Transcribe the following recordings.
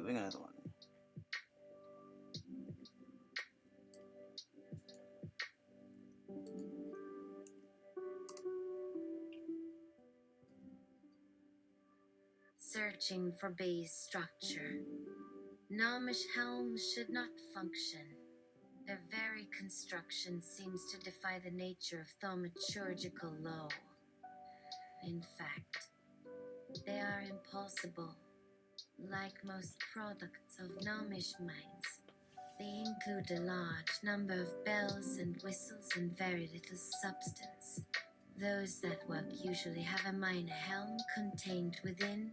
doing another one. Searching for base structure. Gnomish helms should not function. Their very construction seems to defy the nature of thaumaturgical law. In fact, they are impossible. Like most products of gnomish mines, they include a large number of bells and whistles and very little substance. Those that work usually have a minor helm contained within,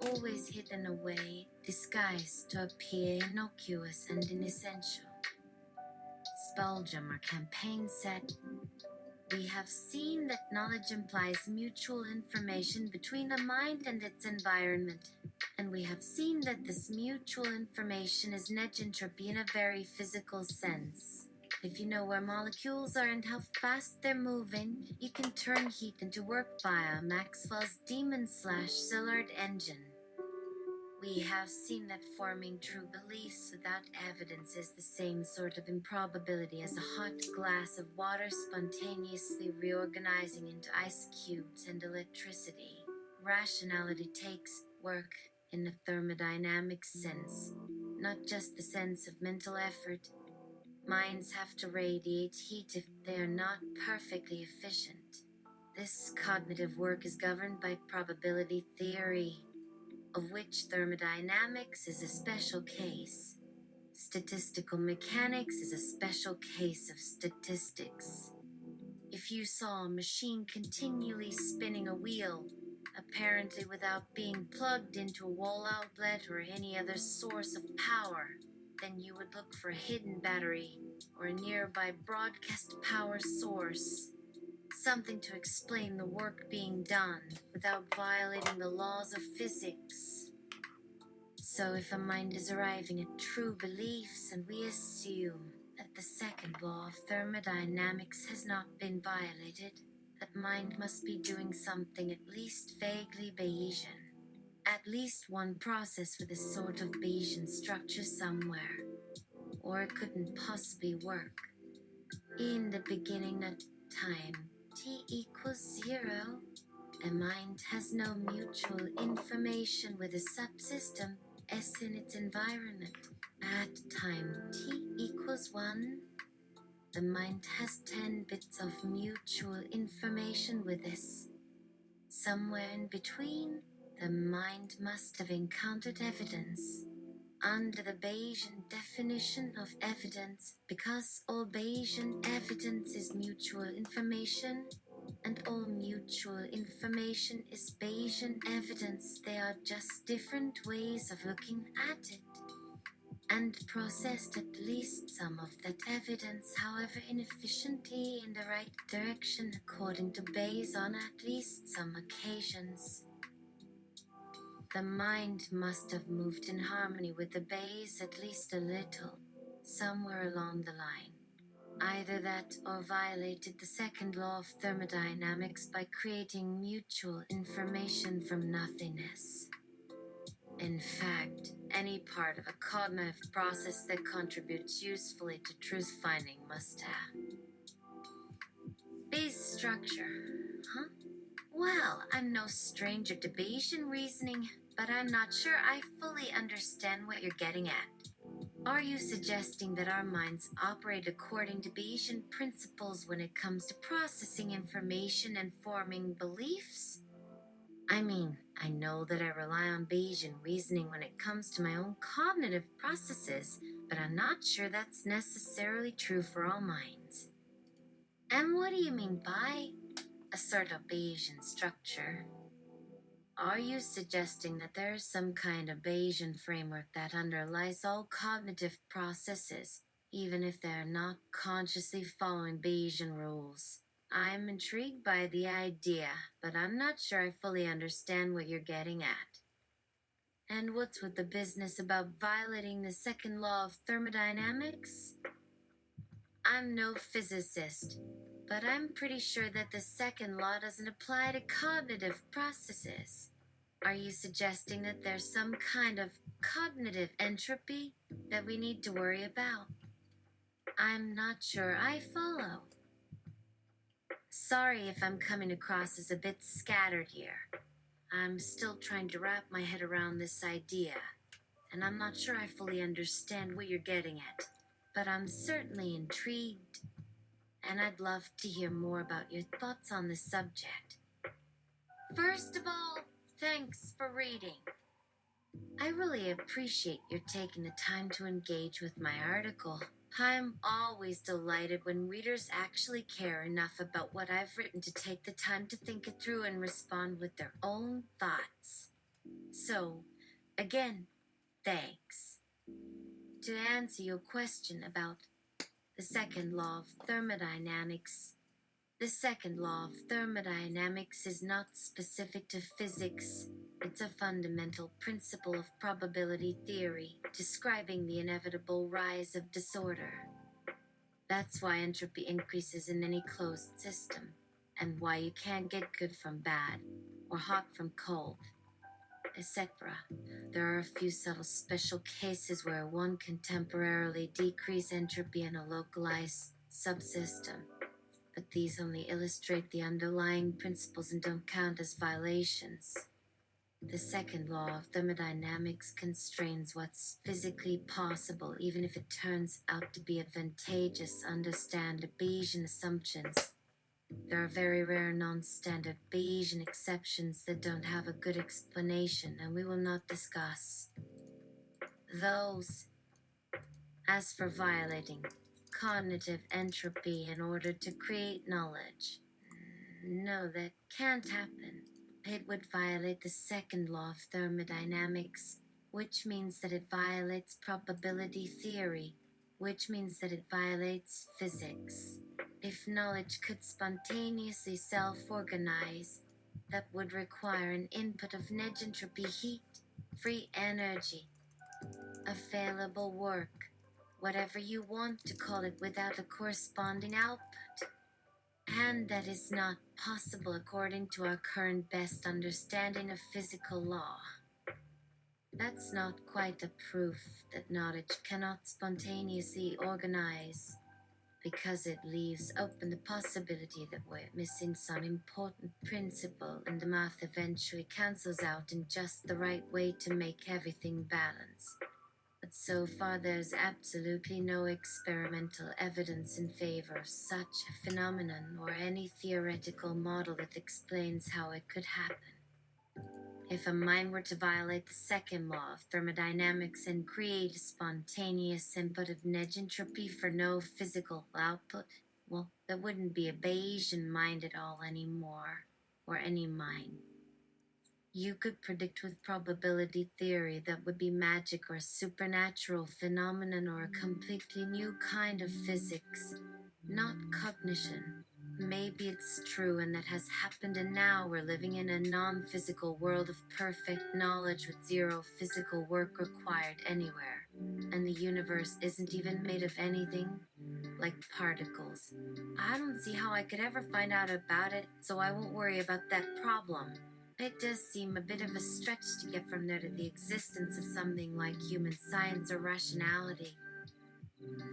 always hidden away, disguised to appear innocuous and inessential. Spelljum or campaign set. We have seen that knowledge implies mutual information between a mind and its environment, and we have seen that this mutual information is net entropy in a very physical sense. If you know where molecules are and how fast they're moving, you can turn heat into work via Maxwell's Demon/Szilard engine. We have seen that forming true beliefs without evidence is the same sort of improbability as a hot glass of water spontaneously reorganizing into ice cubes and electricity. Rationality takes work in a thermodynamic sense, not just the sense of mental effort. Minds have to radiate heat if they are not perfectly efficient. This cognitive work is governed by probability theory, of which thermodynamics is a special case. Statistical mechanics is a special case of statistics. If you saw a machine continually spinning a wheel, apparently without being plugged into a wall outlet or any other source of power, then you would look for a hidden battery or a nearby broadcast power source. Something to explain the work being done without violating the laws of physics. So if a mind is arriving at true beliefs and we assume that the second law of thermodynamics has not been violated, that mind must be doing something at least vaguely Bayesian. At least one process with a sort of Bayesian structure somewhere, or it couldn't possibly work. In the beginning of time, t equals 0. A mind has no mutual information with a subsystem S in its environment. At time t equals 1, the mind has 10 bits of mutual information with S. Somewhere in between, the mind must have encountered evidence. Under the Bayesian definition of evidence, because all Bayesian evidence is mutual information, and all mutual information is Bayesian evidence, they are just different ways of looking at it, and processed at least some of that evidence, however inefficiently, in the right direction according to Bayes on at least some occasions. The mind must have moved in harmony with the Bayes at least a little, somewhere along the line. Either that or violated the second law of thermodynamics by creating mutual information from nothingness. In fact, any part of a cognitive process that contributes usefully to truth-finding must have. Base structure, huh? Well, I'm no stranger to Bayesian reasoning, but I'm not sure I fully understand what you're getting at. Are you suggesting that our minds operate according to Bayesian principles when it comes to processing information and forming beliefs? I mean, I know that I rely on Bayesian reasoning when it comes to my own cognitive processes, but I'm not sure that's necessarily true for all minds. And what do you mean by a sort of Bayesian structure? Are you suggesting that there is some kind of Bayesian framework that underlies all cognitive processes, even if they are not consciously following Bayesian rules? I'm intrigued by the idea, but I'm not sure I fully understand what you're getting at. And what's with the business about violating the second law of thermodynamics? I'm no physicist, but I'm pretty sure that the second law doesn't apply to cognitive processes. Are you suggesting that there's some kind of cognitive entropy that we need to worry about? I'm not sure I follow. Sorry if I'm coming across as a bit scattered here. I'm still trying to wrap my head around this idea, and I'm not sure I fully understand what you're getting at. But I'm certainly intrigued, and I'd love to hear more about your thoughts on this subject. First of all, thanks for reading. I really appreciate your taking the time to engage with my article. I'm always delighted when readers actually care enough about what I've written to take the time to think it through and respond with their own thoughts. So, again, thanks. To answer your question about the second law of thermodynamics, the second law of thermodynamics is not specific to physics. It's a fundamental principle of probability theory, describing the inevitable rise of disorder. That's why entropy increases in any closed system, and why you can't get good from bad, or hot from cold, etc. There are a few subtle special cases where one can temporarily decrease entropy in a localized subsystem, but these only illustrate the underlying principles and don't count as violations. The second law of thermodynamics constrains what's physically possible, even if it turns out to be advantageous to understand Bayesian assumptions. There are very rare non-standard Bayesian exceptions that don't have a good explanation, and we will not discuss those. As for violating cognitive entropy in order to create knowledge, no, that can't happen. It would violate the second law of thermodynamics, which means that it violates probability theory, which means that it violates physics. If knowledge could spontaneously self-organize, that would require an input of net entropy heat, free energy, available work, whatever you want to call it, without a corresponding output. And that is not possible according to our current best understanding of physical law. That's not quite a proof that knowledge cannot spontaneously organize, because it leaves open the possibility that we're missing some important principle and the math eventually cancels out in just the right way to make everything balance. But so far there's absolutely no experimental evidence in favor of such a phenomenon or any theoretical model that explains how it could happen. If a mind were to violate the second law of thermodynamics and create a spontaneous input of net entropy for no physical output, well, there wouldn't be a Bayesian mind at all anymore, or any mind. You could predict with probability theory that would be magic or a supernatural phenomenon or a completely new kind of physics, not cognition. Maybe it's true and that has happened, and now we're living in a non-physical world of perfect knowledge with zero physical work required anywhere. And the universe isn't even made of anything like particles. I don't see how I could ever find out about it, so I won't worry about that problem. It does seem a bit of a stretch to get from there to the existence of something like human science or rationality.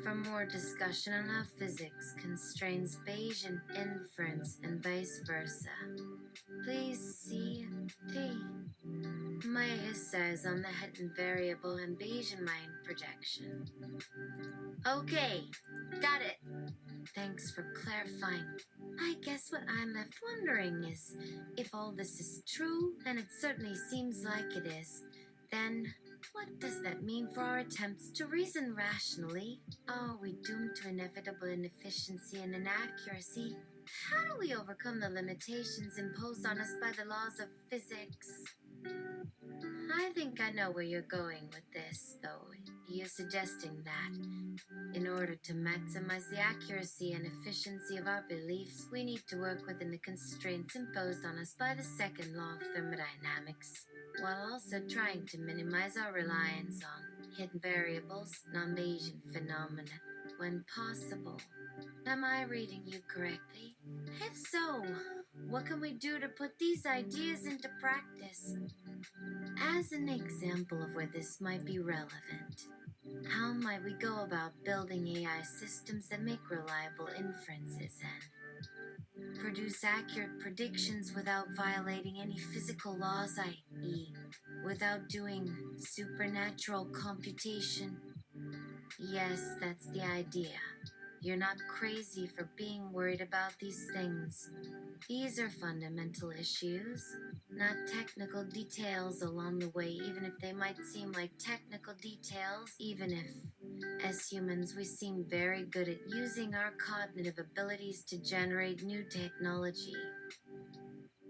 For more discussion on how physics constrains Bayesian inference and vice versa, please see T. My essays on the hidden variable and Bayesian mind projection. Okay, got it. Thanks for clarifying. I guess what I'm left wondering is, if all this is true, and it certainly seems like it is, then what does that mean for our attempts to reason rationally? Are we doomed to inevitable inefficiency and inaccuracy? How do we overcome the limitations imposed on us by the laws of physics? I think I know where you're going with this, though. You're suggesting that, in order to maximize the accuracy and efficiency of our beliefs, we need to work within the constraints imposed on us by the second law of thermodynamics, while also trying to minimize our reliance on hidden variables, non-Bayesian phenomena, when possible. Am I reading you correctly? If so, what can we do to put these ideas into practice? As an example of where this might be relevant, how might we go about building AI systems that make reliable inferences and produce accurate predictions without violating any physical laws, i.e., without doing supernatural computation? Yes, that's the idea. You're not crazy for being worried about these things. These are fundamental issues, not technical details along the way, even if they might seem like technical details, even if, as humans, we seem very good at using our cognitive abilities to generate new technology.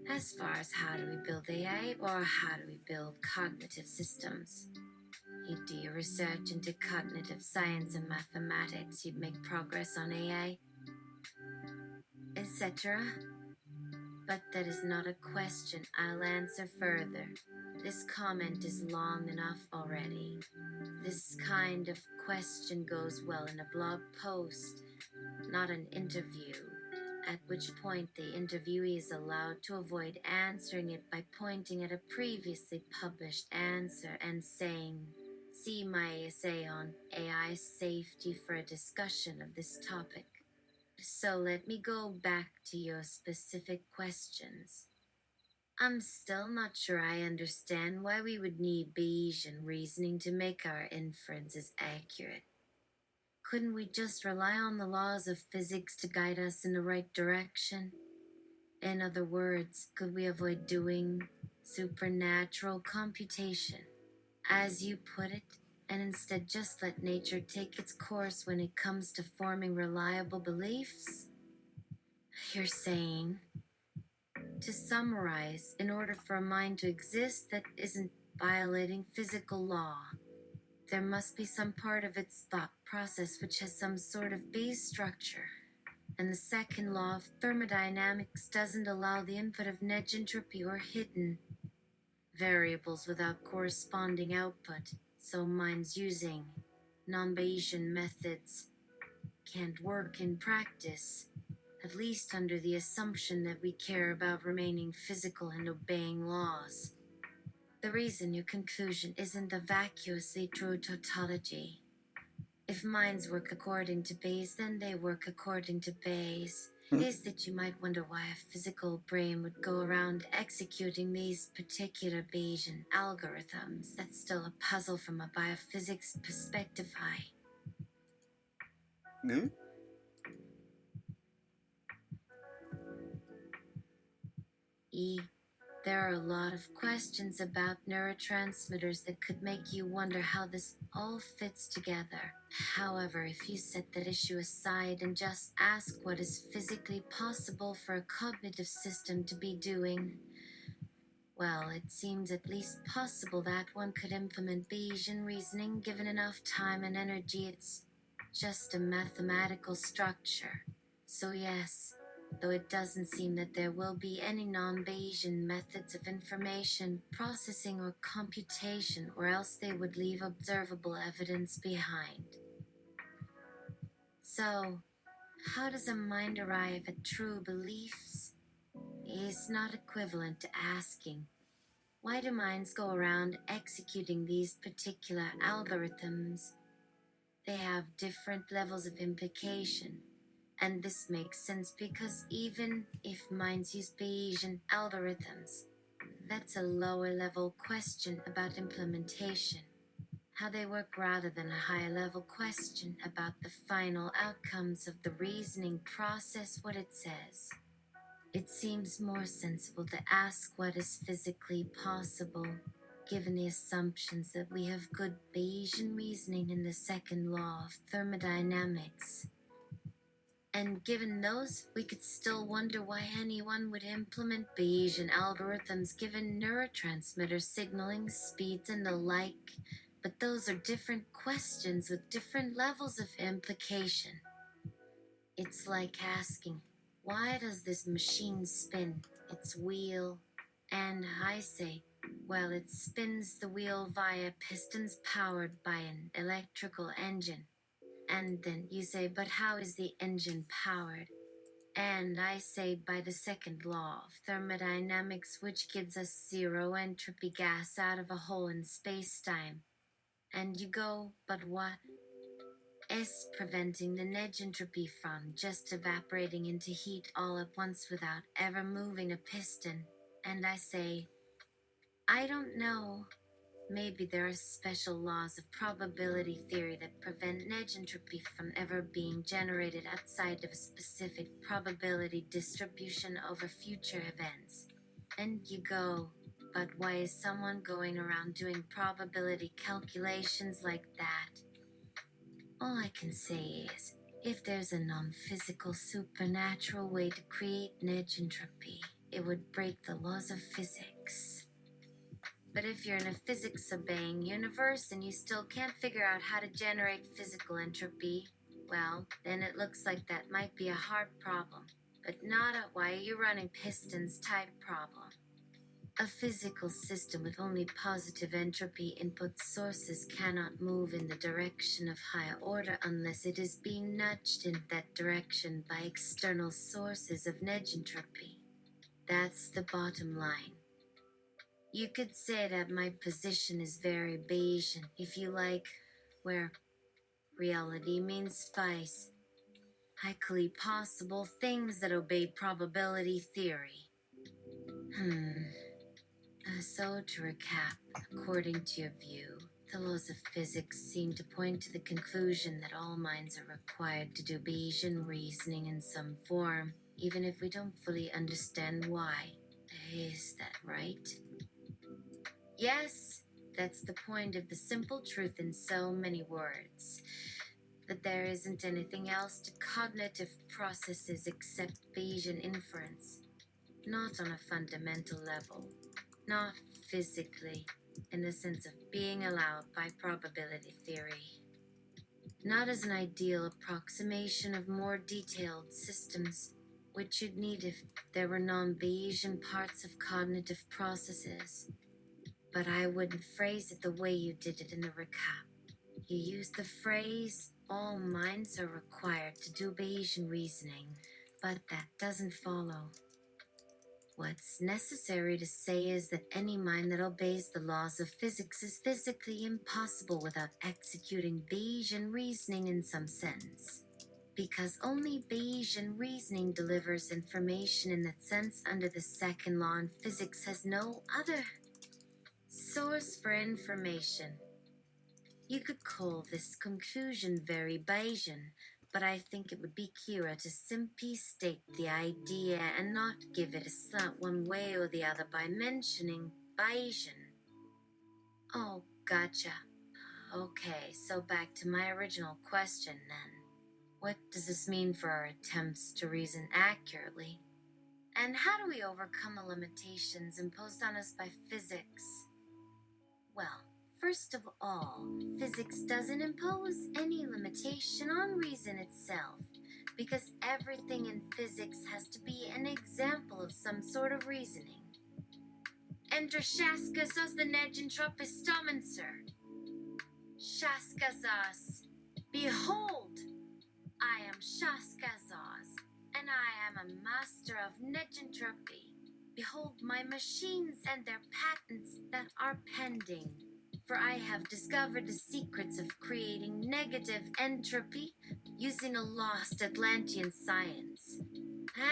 As far as how do we build AI or how do we build cognitive systems? You'd do your research into cognitive science and mathematics, you'd make progress on AI, etc. But that is not a question I'll answer further. This comment is long enough already. This kind of question goes well in a blog post, not an interview, at which point the interviewee is allowed to avoid answering it by pointing at a previously published answer and saying, "See my essay on AI safety for a discussion of this topic." So let me go back to your specific questions. I'm still not sure I understand why we would need Bayesian reasoning to make our inferences accurate. Couldn't we just rely on the laws of physics to guide us in the right direction? In other words, could we avoid doing supernatural computation, as you put it, and instead just let nature take its course when it comes to forming reliable beliefs? You're saying, to summarize, in order for a mind to exist that isn't violating physical law, there must be some part of its thought process which has some sort of base structure. And the second law of thermodynamics doesn't allow the input of net entropy or hidden variables without corresponding output. So minds using non-Bayesian methods can't work in practice, at least under the assumption that we care about remaining physical and obeying laws. The reason your conclusion isn't a vacuously true tautology. If minds work according to Bayes, then they work according to Bayes. Is that you might wonder why a physical brain would go around executing these particular Bayesian algorithms. That's still a puzzle from a biophysics perspective. There are a lot of questions about neurotransmitters that could make you wonder how this all fits together. However, if you set that issue aside and just ask what is physically possible for a cognitive system to be doing, well, it seems at least possible that one could implement Bayesian reasoning given enough time and energy. It's just a mathematical structure. So yes, though it doesn't seem that there will be any non-Bayesian methods of information processing or computation, or else they would leave observable evidence behind. So, how does a mind arrive at true beliefs? It's not equivalent to asking, why do minds go around executing these particular algorithms? They have different levels of implication. And this makes sense because even if minds use Bayesian algorithms, that's a lower level question about implementation, how they work, rather than a higher level question about the final outcomes of the reasoning process, what it says. It seems more sensible to ask what is physically possible, given the assumptions that we have good Bayesian reasoning in the second law of thermodynamics. And given those, we could still wonder why anyone would implement Bayesian algorithms given neurotransmitter signaling speeds and the like. But those are different questions with different levels of implication. It's like asking, why does this machine spin its wheel? And I say, well, it spins the wheel via pistons powered by an electrical engine. And then you say, but how is the engine powered? And I say by the second law of thermodynamics, which gives us zero entropy gas out of a hole in space-time. And you go, but what is preventing the net entropy from just evaporating into heat all at once without ever moving a piston? And I say, I don't know. Maybe there are special laws of probability theory that prevent net entropy from ever being generated outside of a specific probability distribution over future events. And you go, but why is someone going around doing probability calculations like that? All I can say is, if there's a non-physical supernatural way to create net entropy, it would break the laws of physics. But if you're in a physics-obeying universe and you still can't figure out how to generate physical entropy, well, then it looks like that might be a hard problem, but not a why are you running pistons type problem. A physical system with only positive entropy input sources cannot move in the direction of higher order unless it is being nudged in that direction by external sources of net entropy. That's the bottom line. You could say that my position is very Bayesian, if you like, where reality means vice, highly possible things that obey probability theory. So to recap, according to your view, the laws of physics seem to point to the conclusion that all minds are required to do Bayesian reasoning in some form, even if we don't fully understand why. Is that right? Yes, that's the point of the simple truth in so many words. That there isn't anything else to cognitive processes except Bayesian inference. Not on a fundamental level. Not physically, in the sense of being allowed by probability theory. Not as an ideal approximation of more detailed systems, which you'd need if there were non-Bayesian parts of cognitive processes. But I wouldn't phrase it the way you did it in the recap. You used the phrase, all minds are required to do Bayesian reasoning, but that doesn't follow. What's necessary to say is that any mind that obeys the laws of physics is physically impossible without executing Bayesian reasoning in some sense. Because only Bayesian reasoning delivers information in that sense under the second law, and physics has no other source for information. You could call this conclusion very Bayesian, but I think it would be Kayra to simply state the idea and not give it a slant one way or the other by mentioning Bayesian. Oh, gotcha. Okay, so back to my original question then. What does this mean for our attempts to reason accurately? And how do we overcome the limitations imposed on us by physics? Well, first of all, physics doesn't impose any limitation on reason itself, because everything in physics has to be an example of some sort of reasoning. Enter Shaskazas the Negentropistomancer. Shaskazas. Behold, I am Shaskazas, and I am a master of negentropy. Behold my machines and their patents that are pending. For I have discovered the secrets of creating negative entropy using a lost Atlantean science.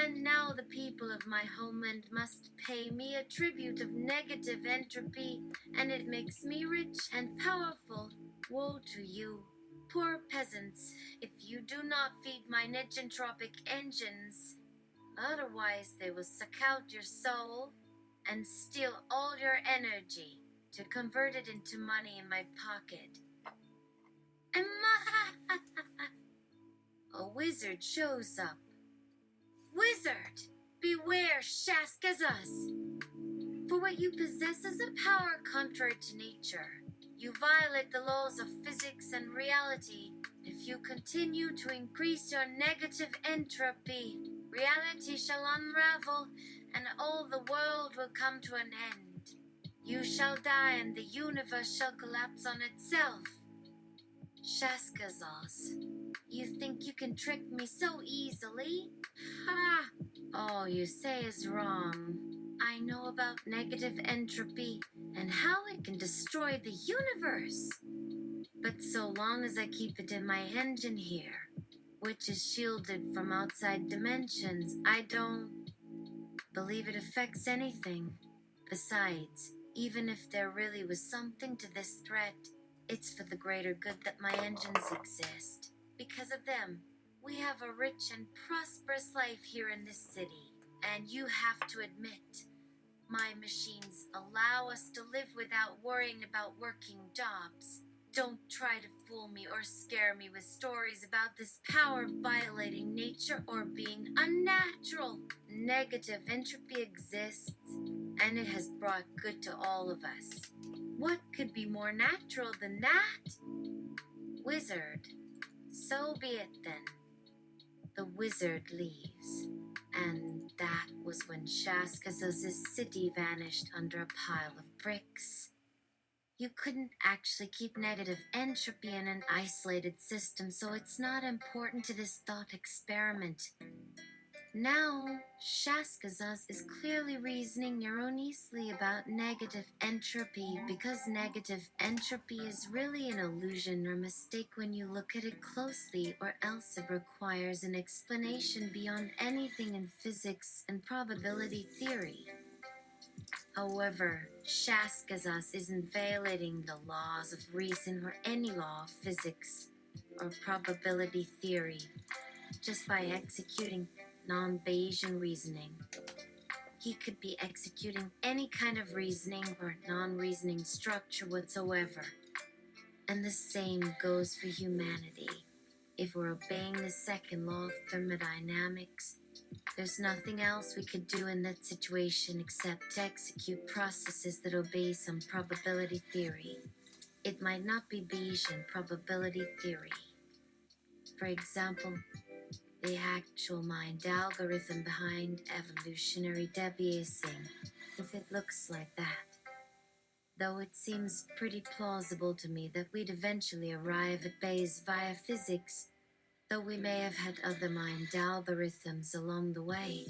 And now the people of my homeland must pay me a tribute of negative entropy, and it makes me rich and powerful. Woe to you, poor peasants, if you do not feed my negentropic engines. Otherwise they will suck out your soul and steal all your energy to convert it into money in my pocket. And a wizard shows up. Wizard, beware, Shaskazas! For what you possess is a power contrary to nature. You violate the laws of physics and reality. If you continue to increase your negative entropy, reality shall unravel, and all the world will come to an end. You shall die, and the universe shall collapse on itself. Shaskazaz, you think you can trick me so easily? Ha! All you say is wrong. I know about negative entropy and how it can destroy the universe. But so long as I keep it in my engine here, which is shielded from outside dimensions, I don't believe it affects anything. Besides, even if there really was something to this threat, it's for the greater good that my engines exist. Because of them, we have a rich and prosperous life here in this city. And you have to admit, my machines allow us to live without worrying about working jobs. Don't try to fool me or scare me with stories about this power violating nature or being unnatural. Negative entropy exists, and it has brought good to all of us. What could be more natural than that? Wizard. So be it then. The wizard leaves, and that was when Shaskazaz's city vanished under a pile of bricks. You couldn't actually keep negative entropy in an isolated system, so it's not important to this thought experiment. Now, Shaskazaz is clearly reasoning erroneously about negative entropy because negative entropy is really an illusion or mistake when you look at it closely, or else it requires an explanation beyond anything in physics and probability theory. However, Shaskazaz isn't violating the laws of reason or any law of physics or probability theory just by executing non-Bayesian reasoning. He could be executing any kind of reasoning or non-reasoning structure whatsoever. And the same goes for humanity. If we're obeying the second law of thermodynamics, there's nothing else we could do in that situation except to execute processes that obey some probability theory. It might not be Bayesian probability theory. For example, the actual mind algorithm behind evolutionary debiasing, if it looks like that. Though it seems pretty plausible to me that we'd eventually arrive at Bayes via physics, though we may have had other mind algorithms along the way.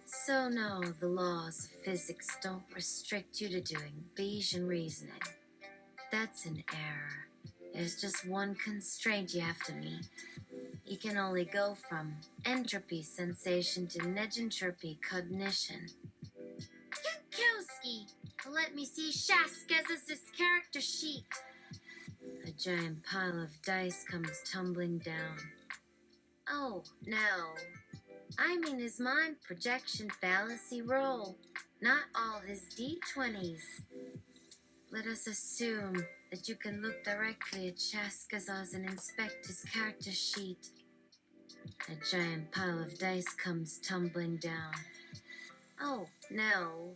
So no, the laws of physics don't restrict you to doing Bayesian reasoning. That's an error. There's just one constraint you have to meet. You can only go from entropy sensation to negentropy cognition. Yukowski, let me see Shaskazaz's character sheet. A giant pile of dice comes tumbling down. Oh, no. I mean his mind projection fallacy roll, not all his d20s. Let us assume that you can look directly at Shaskazaz and inspect his character sheet. A giant pile of dice comes tumbling down. Oh, no.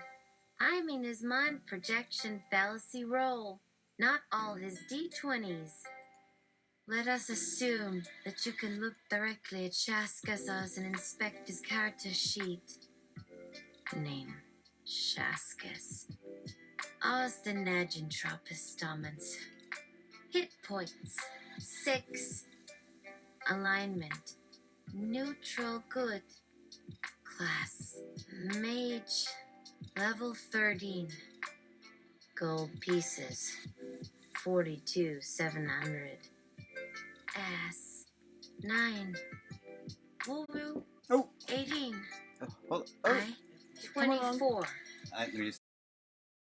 I mean his mind projection fallacy roll, not all his d20s. Let us assume that you can look directly at Shaskazaz and inspect his character sheet. Name, Shaskas. Oz the Negentropist Stamens. Hit points, 6. Alignment, neutral good. Class, mage. Level 13. Gold pieces, 42,700. Ass, 9. Woo-woo, Oh. 18. Oh, I, come along. 24. You're